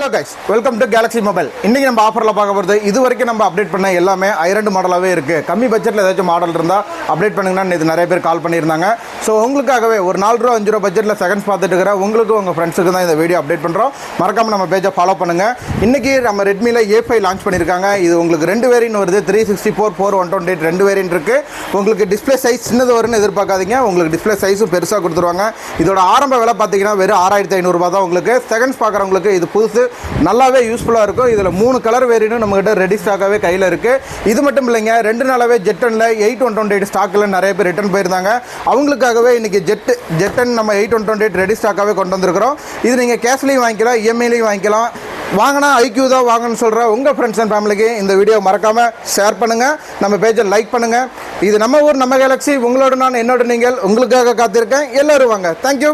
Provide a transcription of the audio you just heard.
Hello guys, welcome to Galaxy mobile. இன்றைக்கி நம்ம ஆஃபரில் பார்க்க போகிறது இது வரைக்கும் நம்ம அப்டேட் பண்ண எல்லாமே ஐரண்டு மாடலாகவே இருக்குது. கம்மி பட்ஜெட்டில் ஏதாச்சும் மாடல் இருந்தால் அப்டேட் பண்ணுங்கன்னா இது நிறைய பேர் கால் பண்ணியிருந்தாங்க. ஸோ உங்களுக்காகவே ஒரு 4 ரூபா 5 ரூபா பட்ஜெட்டில் செகண்ட்ஸ் பார்த்துட்டு இருக்கிற உங்களுக்கு உங்கள் ஃப்ரெண்ட்ஸுக்கு தான் இந்த வீடியோ அப்டேட் பண்ணுறோம். மறக்காமல் நம்ம பேஜை ஃபாலோ பண்ணுங்கள். இன்றைக்கி நம்ம ரெட்மியில் A5 லான்ச் பண்ணியிருக்காங்க. இது உங்களுக்கு 2 வேரியன்ட் வருது, 364, 4/128 2 வேரியன்ட் இருக்குது. உங்களுக்கு டிஸ்பிளே சைஸ் சின்னது வரும்னு எதிர்பார்க்காதீங்க, உங்களுக்கு டிஸ்பிளே சைஸும் பெருசாக கொடுத்துருவாங்க. இதோட ஆரம்ப விலை பார்த்தீங்கன்னா வெறும் 6500 ரூபா தான். உங்களுக்கு செகண்ட்ஸ் பார்க்குறவங்களுக்கு இது புதுசு நல்லாவே யூஸ்ஃபுல்லாக இருக்கும். இதில் 3 கலர் வேரியன்ட்டும் நம்மகிட்ட ரெடி ஸ்டாக்காகவே கையில் இருக்குது. இது மட்டும் இல்லைங்க, 2 நாளாகவே ஜெட்டனில் 8/128 ஸ்டாக்கில் நிறைய பேர் ரிட்டர்ன் போயிருந்தாங்க. அவங்களுக்காகவே இன்றைக்கி ஜெட்டன் நம்ம 8/128 ரெடி ஸ்டாக்காகவே கொண்டு வந்திருக்கிறோம். இது நீங்கள் கேஷ்லேயும் வாங்கிக்கலாம், இஎம்ஐலையும் வாங்கிக்கலாம். வாங்கினா ஐக்யூ தான் வாங்கன்னு சொல்கிற உங்கள் ஃப்ரெண்ட்ஸ் அண்ட் ஃபேமிலிக்கு இந்த வீடியோ மறக்காமல் ஷேர் பண்ணுங்கள், நம்ம பேஜை லைக் பண்ணுங்கள். இது நம்ம ஊர் நம்ம கேலக்ஸி, உங்களோட நான் என்னோட நீங்கள், உங்களுக்காக காத்திருக்கேன். எல்லோரும் வாங்க. தேங்க்யூ.